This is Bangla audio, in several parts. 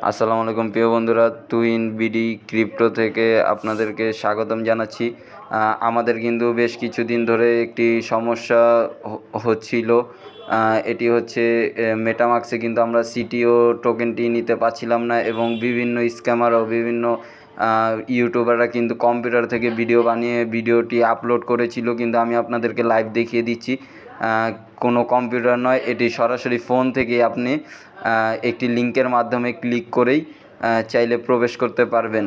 আসসালামু আলাইকুম প্রিয় বন্ধুরা, টুইন বিডি ক্রিপ্টো থেকে আপনাদেরকে স্বাগতম জানাচ্ছি। আমাদের কিন্তু বেশ কিছুদিন ধরে একটি সমস্যা হচ্ছিল। এটি হচ্ছে মেটামাক্সে কিন্তু আমরা সিটিও টোকেনটি নিতে পারছিলাম না এবং বিভিন্ন স্ক্যামার ও বিভিন্ন ইউটিউবাররা কিন্তু কম্পিউটার থেকে ভিডিও বানিয়ে ভিডিওটি আপলোড করেছিল, কিন্তু আমি আপনাদেরকে লাইভ দেখিয়ে দিচ্ছি। কোনো কম্পিউটার নয়, এটি সরাসরি ফোন থেকে আপনি একটি লিঙ্কের মাধ্যমে ক্লিক করেই চাইলে প্রবেশ করতে পারবেন।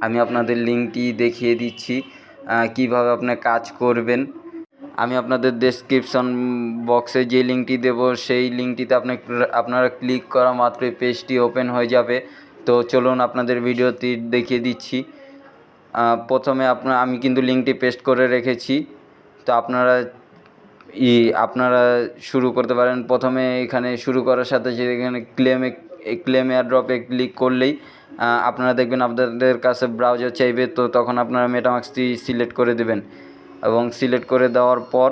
আমি আপনাদের লিঙ্কটি দেখিয়ে দিচ্ছি কিভাবে আপনি কাজ করবেন। আমি আপনাদের ডেসক্রিপশন বক্সে যে লিঙ্কটি দেব সেই লিঙ্কটিতে আপনারা ক্লিক করা মাত্রই পেজটি ওপেন হয়ে যাবে। তো চলুন আপনাদের ভিডিওটি দেখিয়ে দিচ্ছি। প্রথমে আমি কিন্তু লিঙ্কটি পেস্ট করে রেখেছি, তো আপনারা শুরু করতে পারেন। প্রথমে এখানে শুরু করার সাথে সাথে এখানে ক্লেম এয়ারড্রপে ক্লিক করলেই আপনারা দেখবেন আপনাদের কাছে ব্রাউজার চাইবে, তো তখন আপনারা মেটামাক্সটি সিলেক্ট করে দেবেন এবং সিলেক্ট করে দেওয়ার পর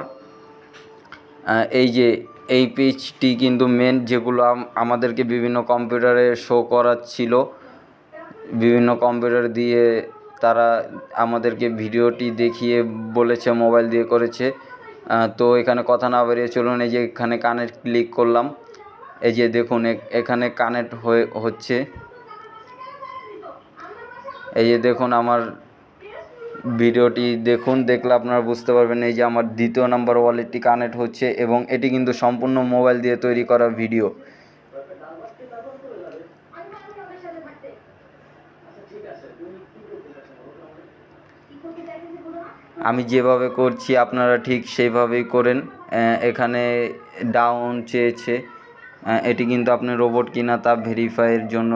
এই পেজটি কিন্তু মেন, যেগুলো আমাদেরকে বিভিন্ন কম্পিউটারে শো করাচ্ছিল, বিভিন্ন কম্পিউটার দিয়ে তারা আমাদেরকে ভিডিওটি দেখিয়ে বলেছে মোবাইল দিয়ে করেছে। তো এখানে কথা না বেরিয়ে চলুন, এই যে এখানে কানেক্ট ক্লিক করলাম। এই যে দেখুন এখানে কানেক্ট হচ্ছে। এই যে দেখুন আমার ভিডিওটি দেখলে আপনারা বুঝতে পারবেন। এই যে আমার দ্বিতীয় নাম্বার ওয়ালেটটি কানেক্ট হচ্ছে এবং এটি কিন্তু সম্পূর্ণ মোবাইল দিয়ে তৈরি করা ভিডিও। আমি যেভাবে করছি আপনারা ঠিক সেইভাবেই করেন। এখানে ডাউন চেয়েছে, এটি কিন্তু আপনি রোবট কিনা তা ভেরিফাইয়ের জন্য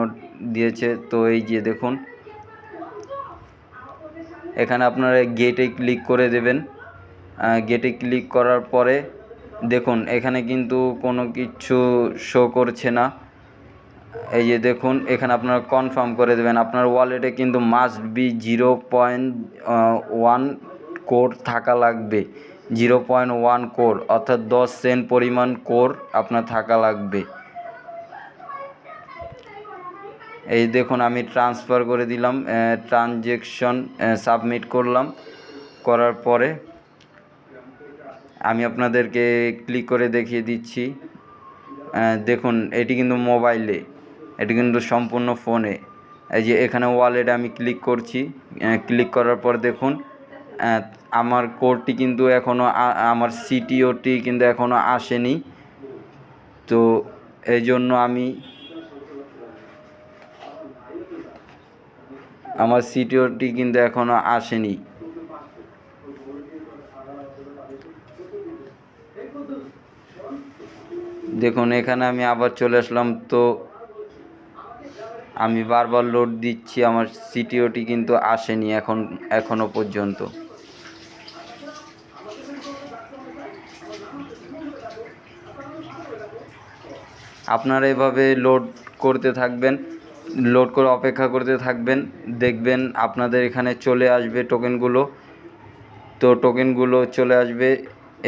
দিয়েছে। তো এই যে দেখুন এখানে আপনারা গেটে ক্লিক করে দেবেন। গেটে ক্লিক করার পরে দেখুন এখানে কিন্তু কোনো কিছু শো করছে না। এই যে দেখুন এখানে আপনারা কনফার্ম করে দেবেন। আপনার ওয়ালেটে কিন্তু মাস্ট বি 0.1 কোর থাকা লাগবে। 0.1 কোর অর্থাৎ 10 সেন্ট পরিমাণ কোর আপনার থাকা লাগবে। এই দেখুন আমি ট্রান্সফার করে দিলাম, ট্রানজ্যাকশন সাবমিট করলাম। করার পরে আমি আপনাদেরকে ক্লিক করে দেখিয়ে দিচ্ছি। দেখুন এটি কিন্তু মোবাইলে, এটি কিন্তু সম্পূর্ণ ফোনে। এই যে এখানে ওয়ালেটে আমি ক্লিক করছি। ক্লিক করার পর দেখুন আমার কোডটি কিন্তু এখনও, আমার সিটিওটি কিন্তু এখনও আসেনি। তো এই জন্য আমার সিটিওটি কিন্তু এখনও আসেনি। দেখুন এখানে আমি আবার চলে আসলাম। তো আমি বারবার লোড দিচ্ছি, আমার সিটিওটি কিন্তু আসেনি এখনও পর্যন্ত। আপনারা এভাবে লোড করতে থাকবেন, লোড করে অপেক্ষা করতে থাকবেন, দেখবেন আপনাদের এখানে চলে আসবে টোকেনগুলো। তো টোকেনগুলো চলে আসবে,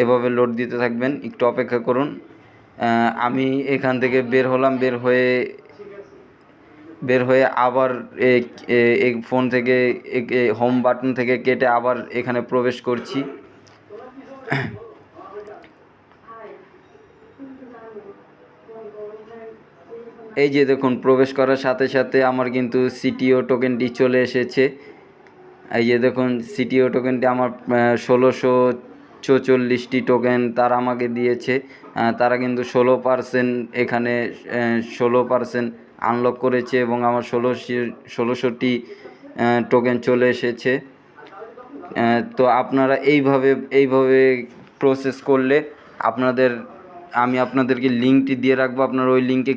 এভাবে লোড দিতে থাকবেন, একটু অপেক্ষা করুন। আমি এখান থেকে বের হলাম, বের হয়ে আবার এই ফোন থেকে হোম বাটন থেকে কেটে আবার এখানে প্রবেশ করছি। এই যে দেখুন প্রবেশ করার সাথে সাথে আমার কিন্তু সিটিও টোকেনটি চলে এসেছে। এই যে দেখুন সিটিও টোকেনটি আমার 1644টি টোকেন তারা আমাকে দিয়েছে। তারা কিন্তু 16% এখানে 16% আনলক করেছে এবং আমার 1600টি টোকেন চলে এসেছে। তো আপনারা এইভাবে প্রসেস করলে আমি আপনাদেরকে লিঙ্কটি দিয়ে রাখবো। আপনারা ওই লিঙ্কে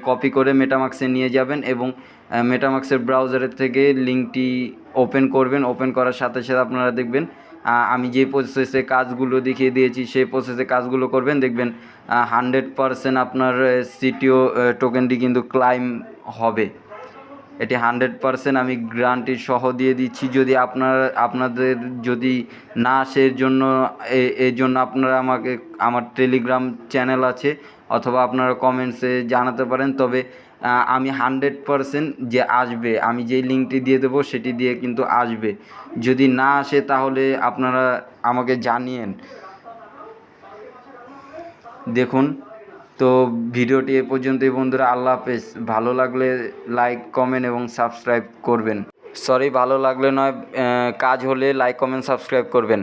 কপি করে মেটামাক্সে নিয়ে যাবেন এবং মেটামাক্সের ব্রাউজারের থেকে লিঙ্কটি ওপেন করবেন। ওপেন করার সাথে সাথে আপনারা দেখবেন আমি যে প্রসেসে কাজগুলো দেখিয়ে দিয়েছি সেই প্রসেসে কাজগুলো করবেন, দেখবেন 100% আপনার সিটিও টোকেনটি কিন্তু ক্লাইম হবে। এটি 100% আমি গ্যারান্টি সহ দিয়ে দিচ্ছি। যদি আপনাদের যদি না আসে এর জন্য আপনারা আমার টেলিগ্রাম চ্যানেল আছে, অথবা আপনারা কমেন্টসে জানাতে পারেন। তবে আমি 100% যে আসবে, আমি যেই লিঙ্কটি দিয়ে দেবো সেটি দিয়ে কিন্তু আসবে। যদি না আসে তাহলে আপনারা আমাকে জানিয়েন। দেখুন, তো ভিডিওটি এ পর্যন্তই বন্ধুরা। আল্লাহ হাফেজ। ভালো লাগলে লাইক, কমেন্ট এবং সাবস্ক্রাইব করবেন। সরি, ভালো লাগলে নয়, কাজ হলে লাইক, কমেন্ট, সাবস্ক্রাইব করবেন।